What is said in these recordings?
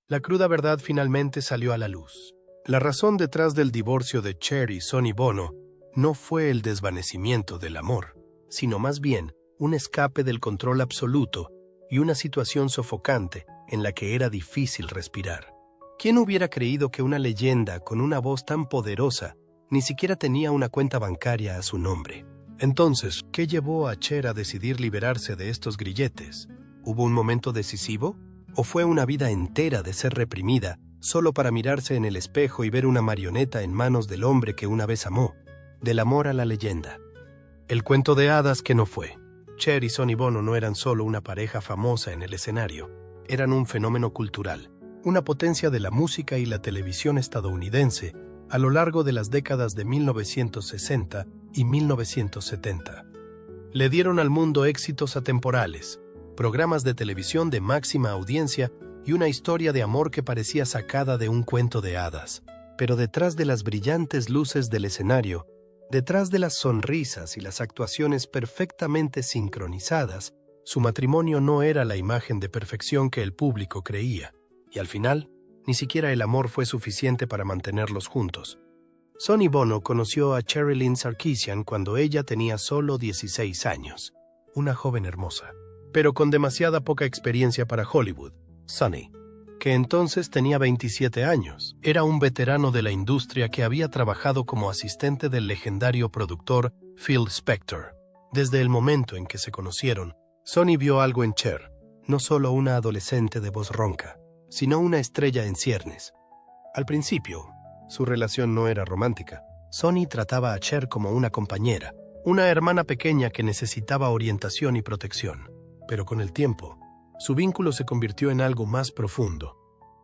La cruda verdad finalmente salió a la luz. La razón detrás del divorcio de Cher y Sonny Bono no fue el desvanecimiento del amor, sino más bien un escape del control absoluto y una situación sofocante en la que era difícil respirar. ¿Quién hubiera creído que una leyenda con una voz tan poderosa ni siquiera tenía una cuenta bancaria a su nombre? Entonces, ¿qué llevó a Cher a decidir liberarse de estos grilletes? ¿Hubo un momento decisivo? ¿O fue una vida entera de ser reprimida solo para mirarse en el espejo y ver una marioneta en manos del hombre que una vez amó? Del amor a la leyenda. El cuento de hadas que no fue. Cher y Sonny Bono no eran solo una pareja famosa en el escenario, eran un fenómeno cultural, una potencia de la música y la televisión estadounidense a lo largo de las décadas de 1960 y 1970. Le dieron al mundo éxitos atemporales, programas de televisión de máxima audiencia y una historia de amor que parecía sacada de un cuento de hadas. Pero detrás de las brillantes luces del escenario, detrás de las sonrisas y las actuaciones perfectamente sincronizadas, su matrimonio no era la imagen de perfección que el público creía, y al final, ni siquiera el amor fue suficiente para mantenerlos juntos. Sonny Bono conoció a Sherilyn Sarkisian cuando ella tenía solo 16 años, una joven hermosa, pero con demasiada poca experiencia para Hollywood. Sonny, que entonces tenía 27 años, era un veterano de la industria que había trabajado como asistente del legendario productor Phil Spector. Desde el momento en que se conocieron, Sonny vio algo en Cher, no solo una adolescente de voz ronca, sino una estrella en ciernes. Al principio, su relación no era romántica. Sonny trataba a Cher como una compañera, una hermana pequeña que necesitaba orientación y protección. Pero con el tiempo, su vínculo se convirtió en algo más profundo.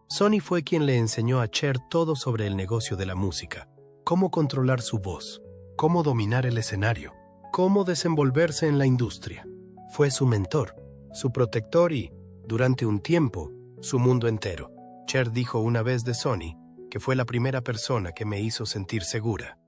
Sonny fue quien le enseñó a Cher todo sobre el negocio de la música, cómo controlar su voz, cómo dominar el escenario, cómo desenvolverse en la industria. Fue su mentor, su protector y, durante un tiempo, su mundo entero. Cher dijo una vez de Sonny que fue la primera persona que me hizo sentir segura.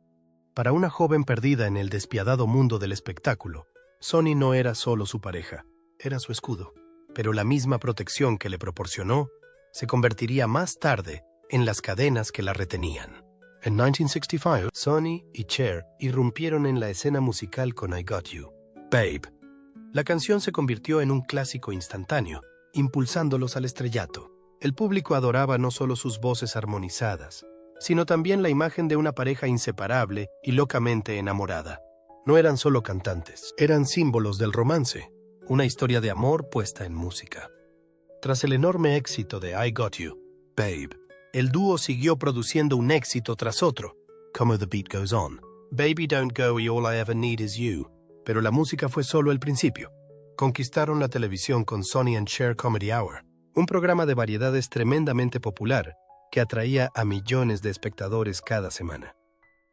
Para una joven perdida en el despiadado mundo del espectáculo, Sonny no era solo su pareja, era su escudo. Pero la misma protección que le proporcionó se convertiría más tarde en las cadenas que la retenían. En 1965, Sonny y Cher irrumpieron en la escena musical con I Got You, Babe. La canción se convirtió en un clásico instantáneo, impulsándolos al estrellato. El público adoraba no solo sus voces armonizadas, sino también la imagen de una pareja inseparable y locamente enamorada. No eran solo cantantes, eran símbolos del romance, una historia de amor puesta en música. Tras el enorme éxito de I Got You, Babe, el dúo siguió produciendo un éxito tras otro, como The Beat Goes On, Baby Don't Go y All I Ever Need Is You, pero la música fue solo el principio. Conquistaron la televisión con Sonny and Cher Comedy Hour, un programa de variedades tremendamente popular que atraía a millones de espectadores cada semana.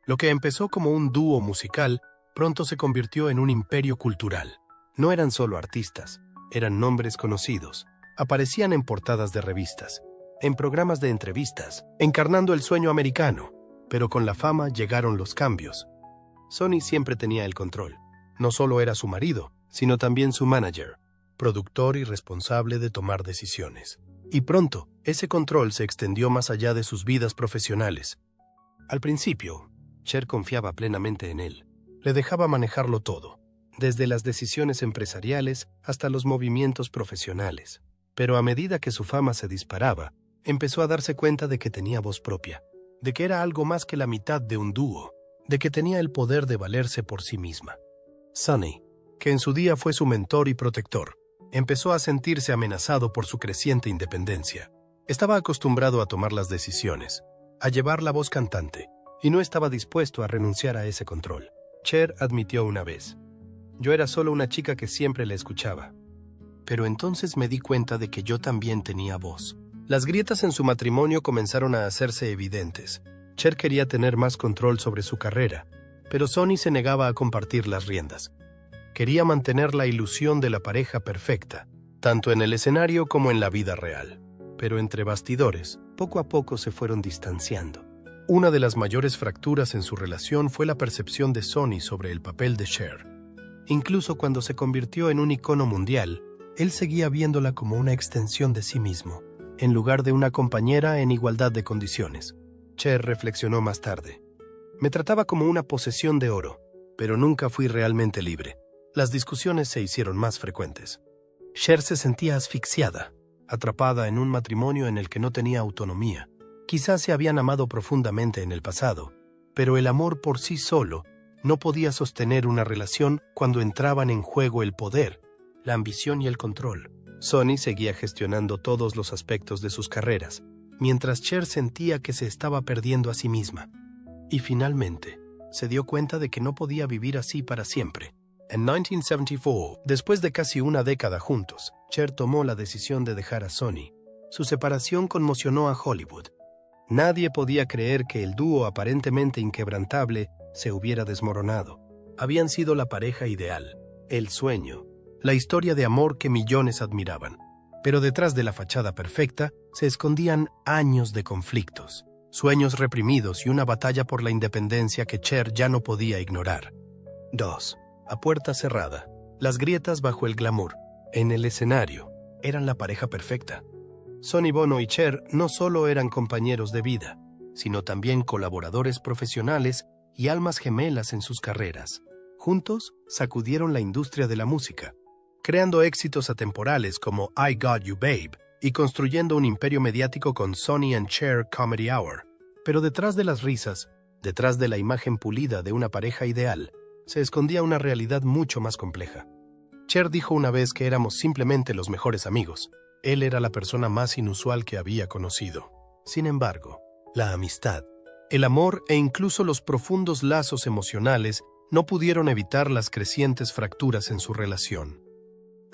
Lo que empezó como un dúo musical pronto se convirtió en un imperio cultural. No eran solo artistas, eran nombres conocidos. Aparecían en portadas de revistas, en programas de entrevistas, encarnando el sueño americano. Pero con la fama llegaron los cambios. Sonny siempre tenía el control. No solo era su marido, sino también su manager, productor y responsable de tomar decisiones. Y pronto, ese control se extendió más allá de sus vidas profesionales. Al principio, Cher confiaba plenamente en él. Le dejaba manejarlo todo, desde las decisiones empresariales hasta los movimientos profesionales. Pero a medida que su fama se disparaba, empezó a darse cuenta de que tenía voz propia, de que era algo más que la mitad de un dúo, de que tenía el poder de valerse por sí misma. Sonny, que en su día fue su mentor y protector, empezó a sentirse amenazado por su creciente independencia. Estaba acostumbrado a tomar las decisiones, a llevar la voz cantante, y no estaba dispuesto a renunciar a ese control. Cher admitió una vez: «Yo era solo una chica que siempre le escuchaba. Pero entonces me di cuenta de que yo también tenía voz». Las grietas en su matrimonio comenzaron a hacerse evidentes. Cher quería tener más control sobre su carrera, pero Sonny se negaba a compartir las riendas. Quería mantener la ilusión de la pareja perfecta, tanto en el escenario como en la vida real. Pero entre bastidores, poco a poco se fueron distanciando. Una de las mayores fracturas en su relación fue la percepción de Sonny sobre el papel de Cher. Incluso cuando se convirtió en un icono mundial, él seguía viéndola como una extensión de sí mismo. en lugar de una compañera en igualdad de condiciones. Cher reflexionó más tarde. Me trataba como una posesión de oro, pero nunca fui realmente libre. Las discusiones se hicieron más frecuentes. Cher se sentía asfixiada, atrapada en un matrimonio en el que no tenía autonomía. Quizás se habían amado profundamente en el pasado, pero el amor por sí solo no podía sostener una relación cuando entraban en juego el poder, la ambición y el control. Sonny seguía gestionando todos los aspectos de sus carreras, mientras Cher sentía que se estaba perdiendo a sí misma. Y finalmente, se dio cuenta de que no podía vivir así para siempre. En 1974, después de casi una década juntos, Cher tomó la decisión de dejar a Sonny. Su separación conmocionó a Hollywood. Nadie podía creer que el dúo aparentemente inquebrantable se hubiera desmoronado. Habían sido la pareja ideal, el sueño, la historia de amor que millones admiraban. Pero detrás de la fachada perfecta se escondían años de conflictos, sueños reprimidos y una batalla por la independencia que Cher ya no podía ignorar. 2. A puerta cerrada, las grietas bajo el glamour. En el escenario, eran la pareja perfecta. Sonny Bono y Cher no solo eran compañeros de vida, sino también colaboradores profesionales y almas gemelas en sus carreras. Juntos, sacudieron la industria de la música, creando éxitos atemporales como I Got You Babe y construyendo un imperio mediático con Sonny and Cher Comedy Hour. Pero detrás de las risas, detrás de la imagen pulida de una pareja ideal, se escondía una realidad mucho más compleja. Cher dijo una vez que éramos simplemente los mejores amigos. Él era la persona más inusual que había conocido. Sin embargo, la amistad, el amor e incluso los profundos lazos emocionales no pudieron evitar las crecientes fracturas en su relación.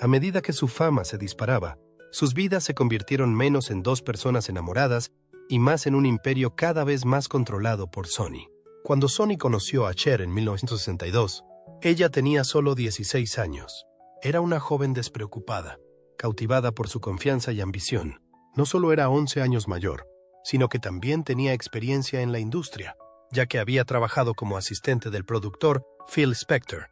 A medida que su fama se disparaba, sus vidas se convirtieron menos en dos personas enamoradas y más en un imperio cada vez más controlado por Sonny. Cuando Sonny conoció a Cher en 1962, ella tenía solo 16 años. Era una joven despreocupada, cautivada por su confianza y ambición. No solo era 11 años mayor, sino que también tenía experiencia en la industria, ya que había trabajado como asistente del productor Phil Spector.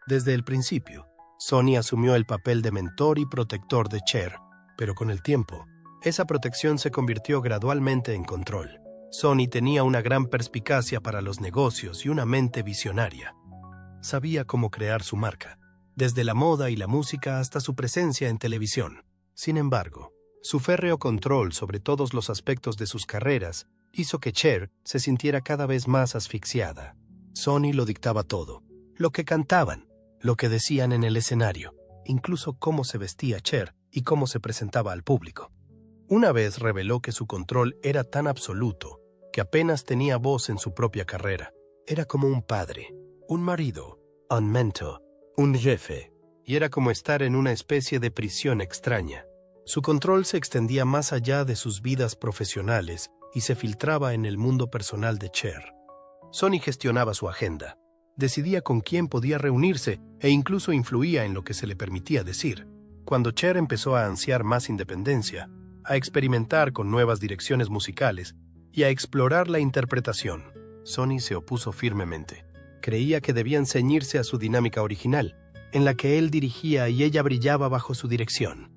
Desde el principio, Sonny asumió el papel de mentor y protector de Cher, pero con el tiempo, esa protección se convirtió gradualmente en control. Sonny tenía una gran perspicacia para los negocios y una mente visionaria. Sabía cómo crear su marca, desde la moda y la música hasta su presencia en televisión. Sin embargo, su férreo control sobre todos los aspectos de sus carreras hizo que Cher se sintiera cada vez más asfixiada. Sonny lo dictaba todo, lo que cantaban, lo que decían en el escenario, incluso cómo se vestía Cher y cómo se presentaba al público. Una vez reveló que su control era tan absoluto que apenas tenía voz en su propia carrera. Era como un padre, un marido, un mentor, un jefe, y era como estar en una especie de prisión extraña. Su control se extendía más allá de sus vidas profesionales y se filtraba en el mundo personal de Cher. Sonny gestionaba su agenda, decidía con quién podía reunirse e incluso influía en lo que se le permitía decir. Cuando Cher empezó a ansiar más independencia, a experimentar con nuevas direcciones musicales y a explorar la interpretación, Sonny se opuso firmemente. Creía que debían ceñirse a su dinámica original, en la que él dirigía y ella brillaba bajo su dirección.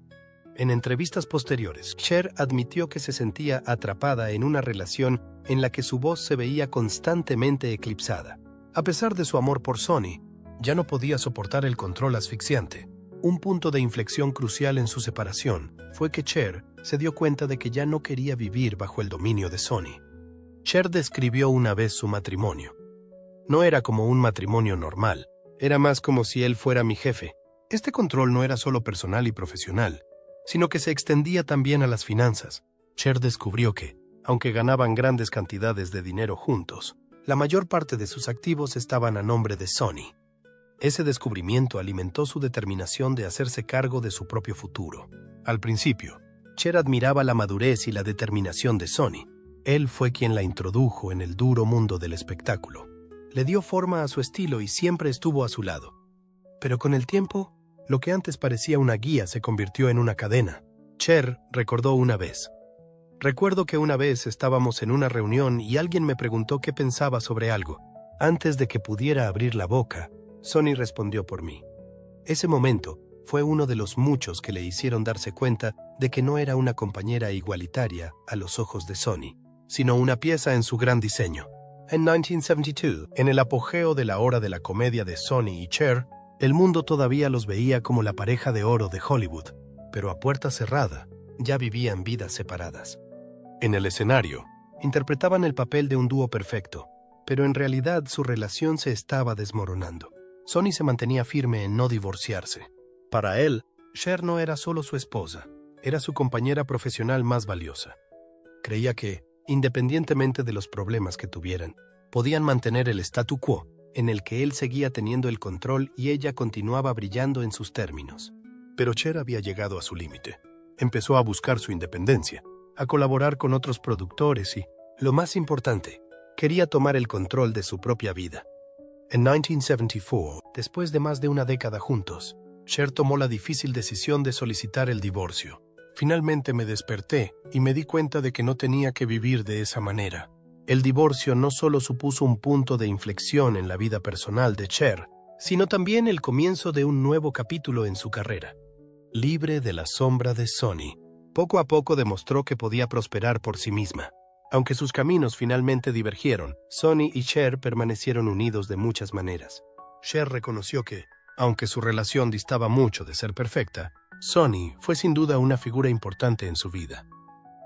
En entrevistas posteriores, Cher admitió que se sentía atrapada en una relación en la que su voz se veía constantemente eclipsada. A pesar de su amor por Sonny, ya no podía soportar el control asfixiante. Un punto de inflexión crucial en su separación fue que Cher se dio cuenta de que ya no quería vivir bajo el dominio de Sonny. Cher describió una vez su matrimonio. No era como un matrimonio normal, era más como si él fuera mi jefe. Este control no era solo personal y profesional, sino que se extendía también a las finanzas. Cher descubrió que, aunque ganaban grandes cantidades de dinero juntos, la mayor parte de sus activos estaban a nombre de Sonny. Ese descubrimiento alimentó su determinación de hacerse cargo de su propio futuro. Al principio, Cher admiraba la madurez y la determinación de Sonny. Él fue quien la introdujo en el duro mundo del espectáculo. Le dio forma a su estilo y siempre estuvo a su lado. Pero con el tiempo, lo que antes parecía una guía se convirtió en una cadena. Cher recordó una vez. Recuerdo que una vez estábamos en una reunión y alguien me preguntó qué pensaba sobre algo. Antes de que pudiera abrir la boca, Sonny respondió por mí. Ese momento fue uno de los muchos que le hicieron darse cuenta de que no era una compañera igualitaria a los ojos de Sony, sino una pieza en su gran diseño. En 1972, en el apogeo de la hora de la comedia de Sony y Cher, el mundo todavía los veía como la pareja de oro de Hollywood, pero a puerta cerrada ya vivían vidas separadas. En el escenario, interpretaban el papel de un dúo perfecto, pero en realidad su relación se estaba desmoronando. Sony se mantenía firme en no divorciarse. Para él, Cher no era solo su esposa, era su compañera profesional más valiosa. Creía que, independientemente de los problemas que tuvieran, podían mantener el statu quo, en el que él seguía teniendo el control y ella continuaba brillando en sus términos. Pero Cher había llegado a su límite. Empezó a buscar su independencia, a colaborar con otros productores y, lo más importante, quería tomar el control de su propia vida. En 1974, después de más de una década juntos, Cher tomó la difícil decisión de solicitar el divorcio. Finalmente me desperté y me di cuenta de que no tenía que vivir de esa manera. El divorcio no solo supuso un punto de inflexión en la vida personal de Cher, sino también el comienzo de un nuevo capítulo en su carrera. Libre de la sombra de Sony, poco a poco demostró que podía prosperar por sí misma. Aunque sus caminos finalmente divergieron, Sony y Cher permanecieron unidos de muchas maneras. Cher reconoció que, aunque su relación distaba mucho de ser perfecta, Sony fue sin duda una figura importante en su vida.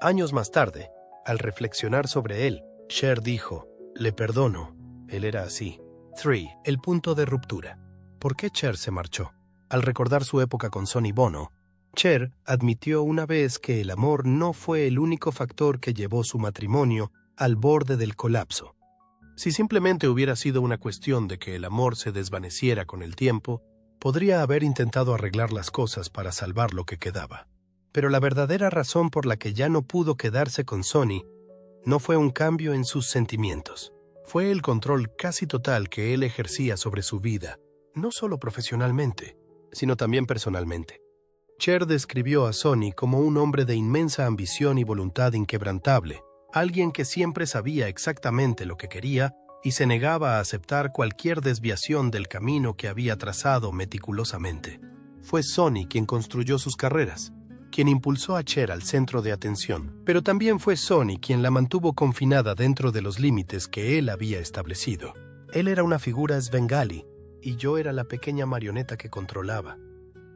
Años más tarde, al reflexionar sobre él, Cher dijo, «Le perdono, él era así». 3. El punto de ruptura. ¿Por qué Cher se marchó? Al recordar su época con Sonny Bono, Cher admitió una vez que el amor no fue el único factor que llevó su matrimonio al borde del colapso. Si simplemente hubiera sido una cuestión de que el amor se desvaneciera con el tiempo, podría haber intentado arreglar las cosas para salvar lo que quedaba. Pero la verdadera razón por la que ya no pudo quedarse con Sony no fue un cambio en sus sentimientos. Fue el control casi total que él ejercía sobre su vida, no solo profesionalmente, sino también personalmente. Cher describió a Sony como un hombre de inmensa ambición y voluntad inquebrantable, alguien que siempre sabía exactamente lo que quería y se negaba a aceptar cualquier desviación del camino que había trazado meticulosamente. Fue Sony quien construyó sus carreras, quien impulsó a Cher al centro de atención, pero también fue Sony quien la mantuvo confinada dentro de los límites que él había establecido. Él era una figura svengali y yo era la pequeña marioneta que controlaba.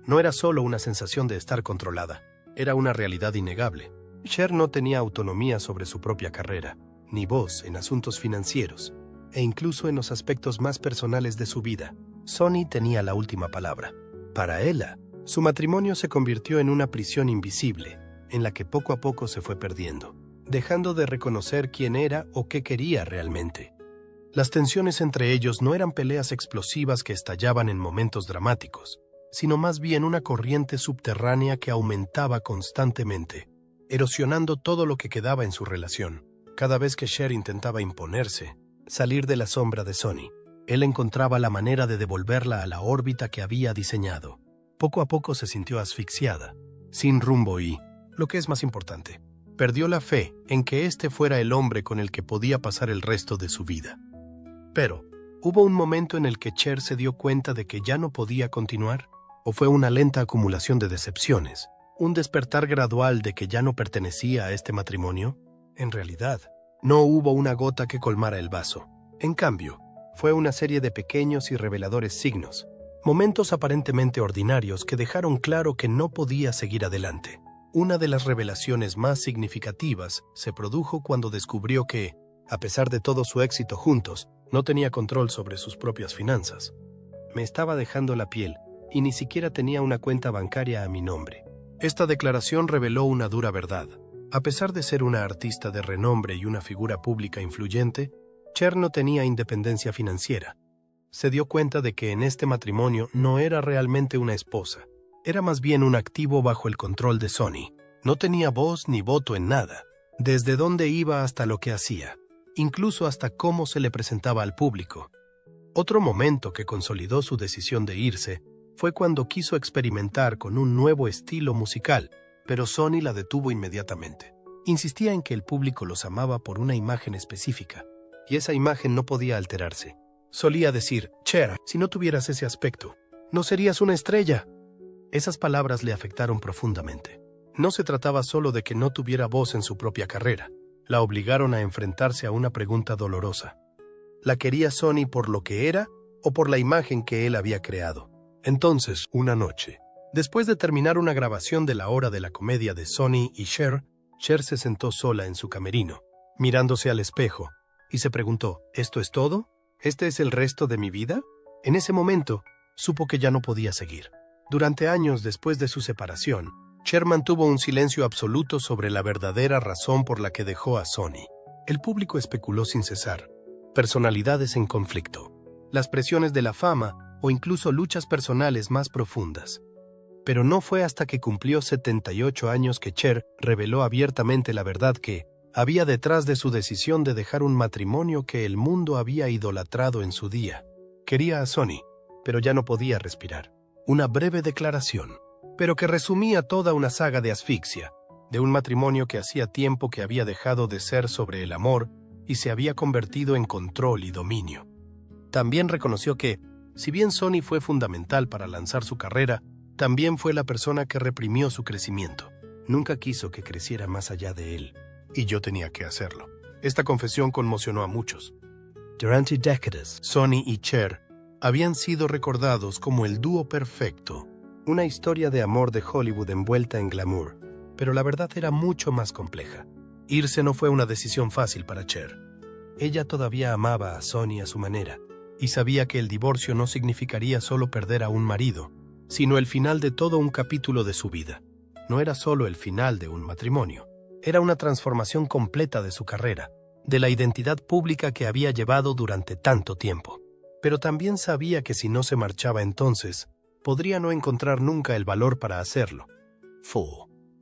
No era solo una sensación de estar controlada, era una realidad innegable. Cher no tenía autonomía sobre su propia carrera, ni voz en asuntos financieros, e incluso en los aspectos más personales de su vida. Sony tenía la última palabra. Para ella, su matrimonio se convirtió en una prisión invisible, en la que poco a poco se fue perdiendo, dejando de reconocer quién era o qué quería realmente. Las tensiones entre ellos no eran peleas explosivas que estallaban en momentos dramáticos, sino más bien una corriente subterránea que aumentaba constantemente, erosionando todo lo que quedaba en su relación. Cada vez que Cher intentaba imponerse, salir de la sombra de Sony, él encontraba la manera de devolverla a la órbita que había diseñado. Poco a poco se sintió asfixiada, sin rumbo y, lo que es más importante, perdió la fe en que este fuera el hombre con el que podía pasar el resto de su vida. Pero, ¿hubo un momento en el que Cher se dio cuenta de que ya no podía continuar? ¿O fue una lenta acumulación de decepciones? ¿Un despertar gradual de que ya no pertenecía a este matrimonio? En realidad, no hubo una gota que colmara el vaso. En cambio, fue una serie de pequeños y reveladores signos, momentos aparentemente ordinarios que dejaron claro que no podía seguir adelante. Una de las revelaciones más significativas se produjo cuando descubrió que, a pesar de todo su éxito juntos, no tenía control sobre sus propias finanzas. Me estaba dejando la piel, y ni siquiera tenía una cuenta bancaria a mi nombre. Esta declaración reveló una dura verdad. A pesar de ser una artista de renombre y una figura pública influyente, Cher no tenía independencia financiera. Se dio cuenta de que en este matrimonio no era realmente una esposa, era más bien un activo bajo el control de Sony. No tenía voz ni voto en nada, desde dónde iba hasta lo que hacía, incluso hasta cómo se le presentaba al público. Otro momento que consolidó su decisión de irse fue cuando quiso experimentar con un nuevo estilo musical, pero Sony la detuvo inmediatamente. Insistía en que el público los amaba por una imagen específica, y esa imagen no podía alterarse. Solía decir, Cher, si no tuvieras ese aspecto, no serías una estrella. Esas palabras le afectaron profundamente. No se trataba solo de que no tuviera voz en su propia carrera. La obligaron a enfrentarse a una pregunta dolorosa. ¿La quería Sonny por lo que era o por la imagen que él había creado? Entonces, una noche, después de terminar una grabación de la hora de la comedia de Sonny y Cher, Cher se sentó sola en su camerino, mirándose al espejo, y se preguntó, ¿esto es todo? ¿Este es el resto de mi vida? En ese momento, supo que ya no podía seguir. Durante años después de su separación, Cher mantuvo un silencio absoluto sobre la verdadera razón por la que dejó a Sonny. El público especuló sin cesar. Personalidades en conflicto, las presiones de la fama o incluso luchas personales más profundas. Pero no fue hasta que cumplió 78 años que Cher reveló abiertamente la verdad que había detrás de su decisión de dejar un matrimonio que el mundo había idolatrado en su día. Quería a Sonny, pero ya no podía respirar. Una breve declaración, pero que resumía toda una saga de asfixia, de un matrimonio que hacía tiempo que había dejado de ser sobre el amor y se había convertido en control y dominio. También reconoció que, si bien Sonny fue fundamental para lanzar su carrera, también fue la persona que reprimió su crecimiento. Nunca quiso que creciera más allá de él, y yo tenía que hacerlo. Esta confesión conmocionó a muchos. Durante décadas, Sonny y Cher habían sido recordados como el dúo perfecto, una historia de amor de Hollywood envuelta en glamour, pero la verdad era mucho más compleja. Irse no fue una decisión fácil para Cher. Ella todavía amaba a Sonny a su manera, y sabía que el divorcio no significaría solo perder a un marido, sino el final de todo un capítulo de su vida. No era solo el final de un matrimonio, era una transformación completa de su carrera, de la identidad pública que había llevado durante tanto tiempo. Pero también sabía que si no se marchaba entonces, podría no encontrar nunca el valor para hacerlo. Fue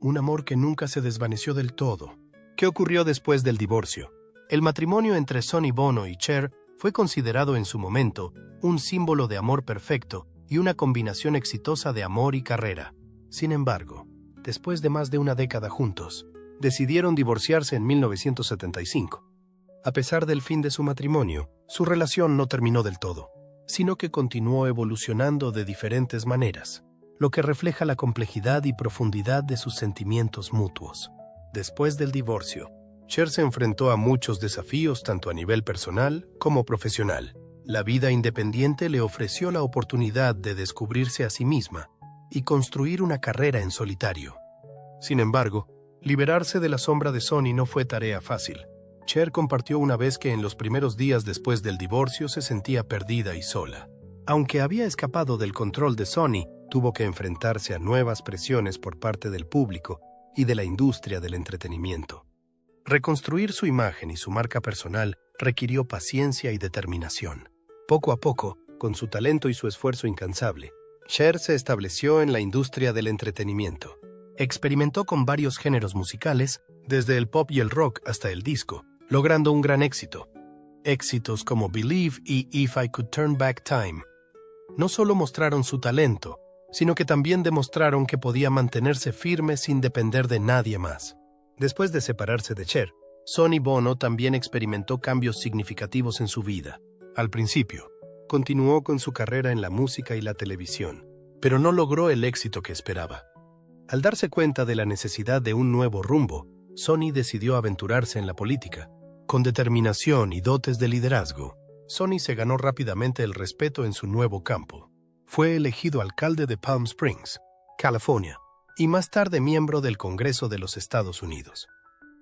un amor que nunca se desvaneció del todo. ¿Qué ocurrió después del divorcio? El matrimonio entre Sonny Bono y Cher fue considerado en su momento un símbolo de amor perfecto y una combinación exitosa de amor y carrera. Sin embargo, después de más de una década juntos, decidieron divorciarse en 1975. A pesar del fin de su matrimonio, su relación no terminó del todo, sino que continuó evolucionando de diferentes maneras, lo que refleja la complejidad y profundidad de sus sentimientos mutuos. Después del divorcio, Cher se enfrentó a muchos desafíos tanto a nivel personal como profesional. La vida independiente le ofreció la oportunidad de descubrirse a sí misma y construir una carrera en solitario. Sin embargo, liberarse de la sombra de Sonny no fue tarea fácil. Cher compartió una vez que en los primeros días después del divorcio se sentía perdida y sola. Aunque había escapado del control de Sonny, tuvo que enfrentarse a nuevas presiones por parte del público y de la industria del entretenimiento. Reconstruir su imagen y su marca personal requirió paciencia y determinación. Poco a poco, con su talento y su esfuerzo incansable, Cher se estableció en la industria del entretenimiento. Experimentó con varios géneros musicales, desde el pop y el rock hasta el disco, logrando un gran éxito. Éxitos como Believe y If I Could Turn Back Time no solo mostraron su talento, sino que también demostraron que podía mantenerse firme sin depender de nadie más. Después de separarse de Cher, Sonny Bono también experimentó cambios significativos en su vida. Al principio, continuó con su carrera en la música y la televisión, pero no logró el éxito que esperaba. Al darse cuenta de la necesidad de un nuevo rumbo, Sonny decidió aventurarse en la política. Con determinación y dotes de liderazgo, Sonny se ganó rápidamente el respeto en su nuevo campo. Fue elegido alcalde de Palm Springs, California, y más tarde miembro del Congreso de los Estados Unidos.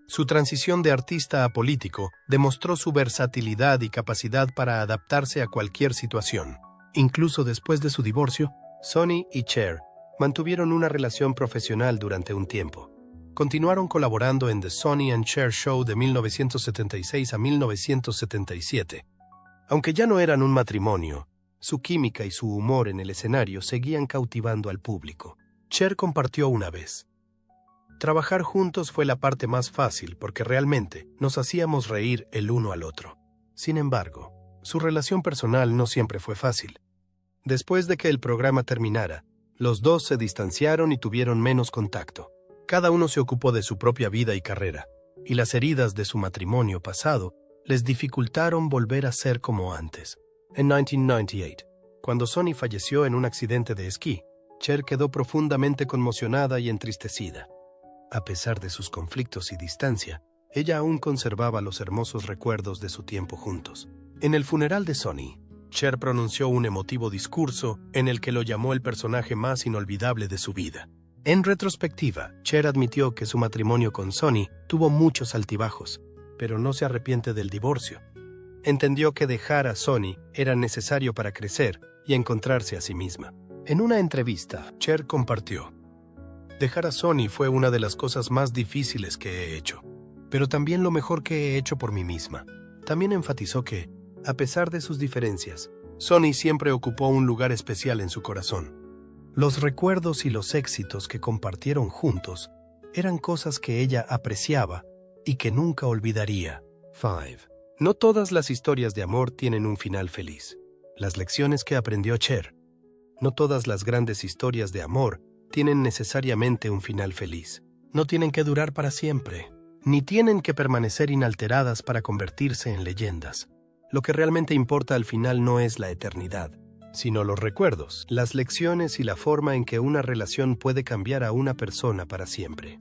Su transición de artista a político demostró su versatilidad y capacidad para adaptarse a cualquier situación. Incluso después de su divorcio, Sonny y Cher mantuvieron una relación profesional durante un tiempo. Continuaron colaborando en The Sonny and Cher Show de 1976 a 1977. Aunque ya no eran un matrimonio, su química y su humor en el escenario seguían cautivando al público. Cher compartió una vez: trabajar juntos fue la parte más fácil porque realmente nos hacíamos reír el uno al otro. Sin embargo, su relación personal no siempre fue fácil. Después de que el programa terminara, los dos se distanciaron y tuvieron menos contacto. Cada uno se ocupó de su propia vida y carrera, y las heridas de su matrimonio pasado les dificultaron volver a ser como antes. En 1998, cuando Sonny falleció en un accidente de esquí, Cher quedó profundamente conmocionada y entristecida. A pesar de sus conflictos y distancia, ella aún conservaba los hermosos recuerdos de su tiempo juntos. En el funeral de Sonny, Cher pronunció un emotivo discurso en el que lo llamó el personaje más inolvidable de su vida. En retrospectiva, Cher admitió que su matrimonio con Sonny tuvo muchos altibajos, pero no se arrepiente del divorcio. Entendió que dejar a Sonny era necesario para crecer y encontrarse a sí misma. En una entrevista, Cher compartió: "Dejar a Sonny fue una de las cosas más difíciles que he hecho, pero también lo mejor que he hecho por mí misma". También enfatizó que, a pesar de sus diferencias, Sonny siempre ocupó un lugar especial en su corazón. Los recuerdos y los éxitos que compartieron juntos eran cosas que ella apreciaba y que nunca olvidaría. 5. No todas las historias de amor tienen un final feliz. Las lecciones que aprendió Cher. No todas las grandes historias de amor tienen necesariamente un final feliz. No tienen que durar para siempre, ni tienen que permanecer inalteradas para convertirse en leyendas. Lo que realmente importa al final no es la eternidad, sino los recuerdos, las lecciones y la forma en que una relación puede cambiar a una persona para siempre.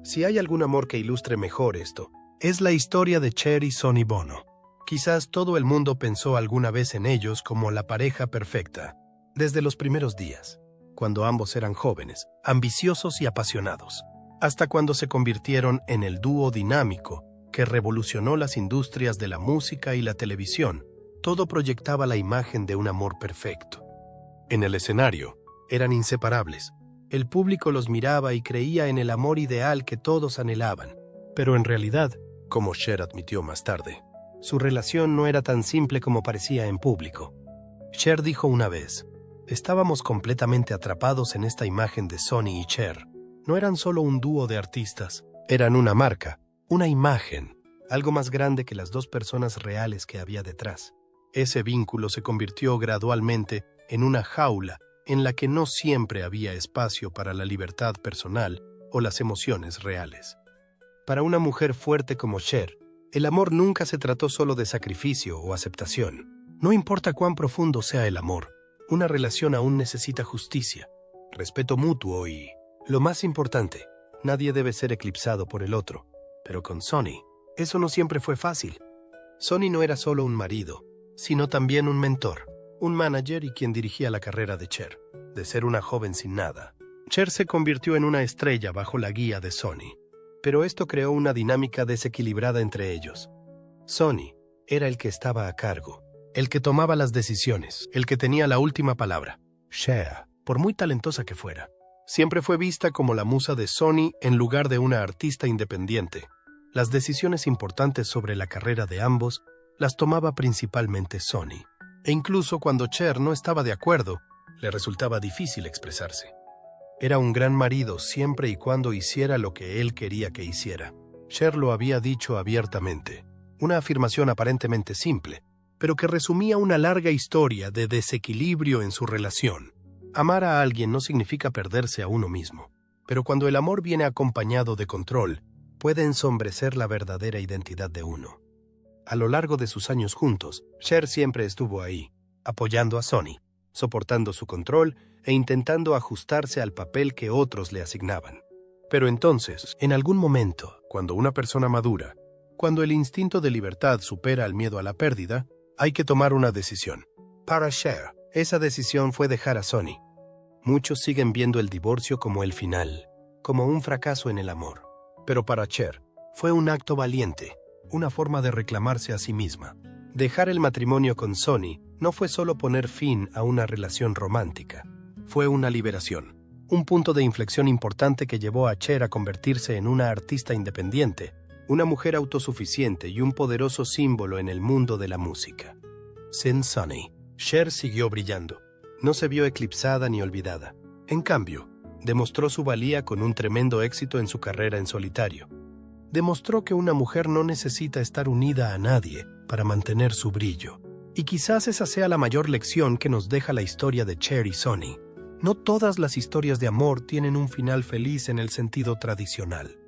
Si hay algún amor que ilustre mejor esto, es la historia de Cher y Sonny Bono. Quizás todo el mundo pensó alguna vez en ellos como la pareja perfecta, desde los primeros días, cuando ambos eran jóvenes, ambiciosos y apasionados, hasta cuando se convirtieron en el dúo dinámico que revolucionó las industrias de la música y la televisión. Todo proyectaba la imagen de un amor perfecto. En el escenario, eran inseparables. El público los miraba y creía en el amor ideal que todos anhelaban. Pero en realidad, como Cher admitió más tarde, su relación no era tan simple como parecía en público. Cher dijo una vez: "Estábamos completamente atrapados en esta imagen de Sonny y Cher. No eran solo un dúo de artistas, eran una marca, una imagen, algo más grande que las dos personas reales que había detrás". Ese vínculo se convirtió gradualmente en una jaula en la que no siempre había espacio para la libertad personal o las emociones reales. Para una mujer fuerte como Cher, el amor nunca se trató solo de sacrificio o aceptación. No importa cuán profundo sea el amor, una relación aún necesita justicia, respeto mutuo y, lo más importante, nadie debe ser eclipsado por el otro. Pero con Sonny, eso no siempre fue fácil. Sonny no era solo un marido, sino también un mentor, un manager y quien dirigía la carrera de Cher. De ser una joven sin nada, Cher se convirtió en una estrella bajo la guía de Sonny. Pero esto creó una dinámica desequilibrada entre ellos. Sonny era el que estaba a cargo, el que tomaba las decisiones, el que tenía la última palabra. Cher, por muy talentosa que fuera, siempre fue vista como la musa de Sonny en lugar de una artista independiente. Las decisiones importantes sobre la carrera de ambos las tomaba principalmente Sonny. E incluso cuando Cher no estaba de acuerdo, le resultaba difícil expresarse. Era un gran marido siempre y cuando hiciera lo que él quería que hiciera. Cher lo había dicho abiertamente, una afirmación aparentemente simple, pero que resumía una larga historia de desequilibrio en su relación. Amar a alguien no significa perderse a uno mismo, pero cuando el amor viene acompañado de control, puede ensombrecer la verdadera identidad de uno. A lo largo de sus años juntos, Cher siempre estuvo ahí, apoyando a Sonny, soportando su control e intentando ajustarse al papel que otros le asignaban. Pero entonces, en algún momento, cuando una persona madura, cuando el instinto de libertad supera el miedo a la pérdida, hay que tomar una decisión. Para Cher, esa decisión fue dejar a Sonny. Muchos siguen viendo el divorcio como el final, como un fracaso en el amor. Pero para Cher, fue un acto valiente, una forma de reclamarse a sí misma. Dejar el matrimonio con Sonny no fue solo poner fin a una relación romántica. Fue una liberación, un punto de inflexión importante que llevó a Cher a convertirse en una artista independiente, una mujer autosuficiente y un poderoso símbolo en el mundo de la música. Sin Sonny, Cher siguió brillando. No se vio eclipsada ni olvidada. En cambio, demostró su valía con un tremendo éxito en su carrera en solitario. Demostró que una mujer no necesita estar unida a nadie para mantener su brillo. Y quizás esa sea la mayor lección que nos deja la historia de Cher y Sonny. No todas las historias de amor tienen un final feliz en el sentido tradicional.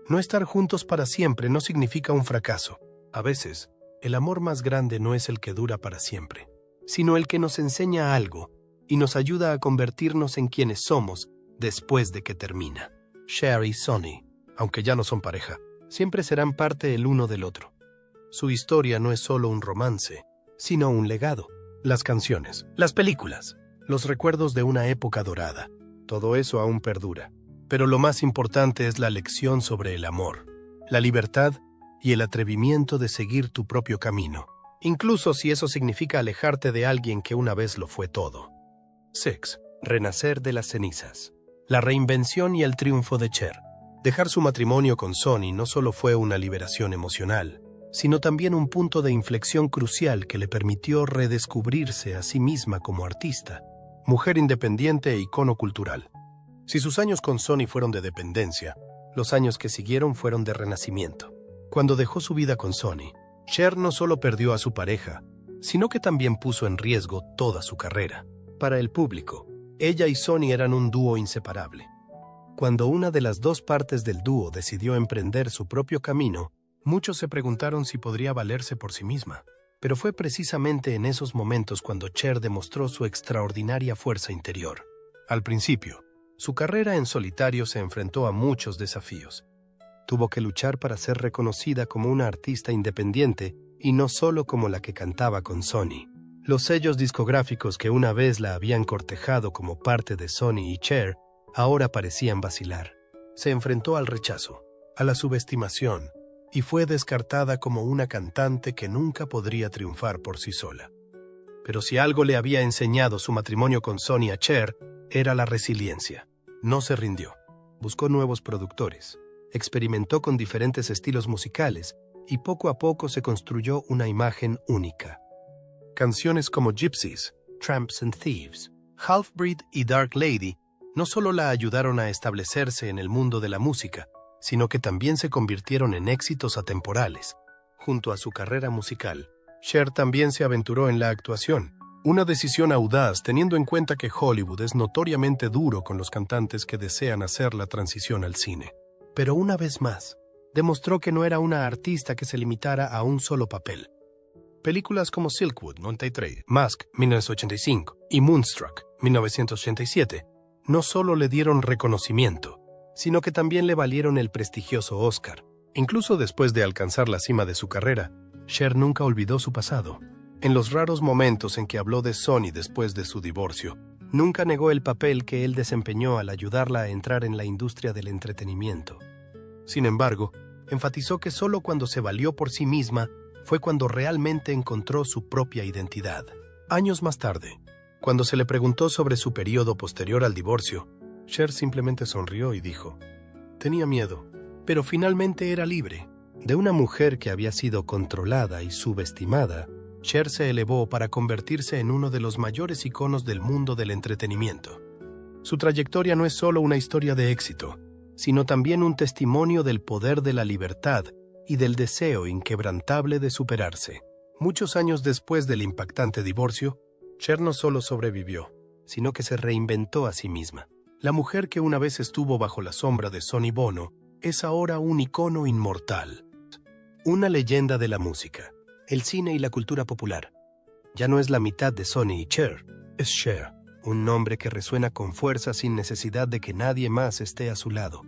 No estar juntos para siempre no significa un fracaso. A veces, el amor más grande no es el que dura para siempre, sino el que nos enseña algo, y nos ayuda a convertirnos en quienes somos después de que termina. Cher y Sonny, aunque ya no son pareja, siempre serán parte el uno del otro. Su historia no es solo un romance, sino un legado. Las canciones, las películas, los recuerdos de una época dorada, todo eso aún perdura. Pero lo más importante es la lección sobre el amor, la libertad y el atrevimiento de seguir tu propio camino, incluso si eso significa alejarte de alguien que una vez lo fue todo. 6. Renacer de las cenizas. La reinvención y el triunfo de Cher. Dejar su matrimonio con Sonny no solo fue una liberación emocional, sino también un punto de inflexión crucial que le permitió redescubrirse a sí misma como artista, mujer independiente e icono cultural. Si sus años con Sonny fueron de dependencia, los años que siguieron fueron de renacimiento. Cuando dejó su vida con Sonny, Cher no solo perdió a su pareja, sino que también puso en riesgo toda su carrera. Para el público, ella y Sonny eran un dúo inseparable. Cuando una de las dos partes del dúo decidió emprender su propio camino, muchos se preguntaron si podría valerse por sí misma. Pero fue precisamente en esos momentos cuando Cher demostró su extraordinaria fuerza interior. Al principio, su carrera en solitario se enfrentó a muchos desafíos. Tuvo que luchar para ser reconocida como una artista independiente y no solo como la que cantaba con Sonny. Los sellos discográficos que una vez la habían cortejado como parte de Sonny y Cher ahora parecían vacilar. Se enfrentó al rechazo, a la subestimación, y fue descartada como una cantante que nunca podría triunfar por sí sola. Pero si algo le había enseñado su matrimonio con Sonny a Cher, era la resiliencia. No se rindió. Buscó nuevos productores, experimentó con diferentes estilos musicales y poco a poco se construyó una imagen única. Canciones como Gypsies, Tramps and Thieves, Half-Breed y Dark Lady no solo la ayudaron a establecerse en el mundo de la música, sino que también se convirtieron en éxitos atemporales. Junto a su carrera musical, Cher también se aventuró en la actuación, una decisión audaz teniendo en cuenta que Hollywood es notoriamente duro con los cantantes que desean hacer la transición al cine. Pero una vez más, demostró que no era una artista que se limitara a un solo papel. Películas como Silkwood, 93, Mask, 1985 y Moonstruck, 1987, no solo le dieron reconocimiento, sino que también le valieron el prestigioso Oscar. Incluso después de alcanzar la cima de su carrera, Cher nunca olvidó su pasado. En los raros momentos en que habló de Sonny después de su divorcio, nunca negó el papel que él desempeñó al ayudarla a entrar en la industria del entretenimiento. Sin embargo, enfatizó que solo cuando se valió por sí misma fue cuando realmente encontró su propia identidad. Años más tarde, cuando se le preguntó sobre su periodo posterior al divorcio, Cher simplemente sonrió y dijo: «Tenía miedo, pero finalmente era libre». De una mujer que había sido controlada y subestimada, Cher se elevó para convertirse en uno de los mayores iconos del mundo del entretenimiento. Su trayectoria no es solo una historia de éxito, sino también un testimonio del poder de la libertad y del deseo inquebrantable de superarse. Muchos años después del impactante divorcio, Cher no solo sobrevivió, sino que se reinventó a sí misma. La mujer que una vez estuvo bajo la sombra de Sonny Bono es ahora un icono inmortal. Una leyenda de la música, el cine y la cultura popular. Ya no es la mitad de Sonny y Cher, es Cher, un nombre que resuena con fuerza sin necesidad de que nadie más esté a su lado.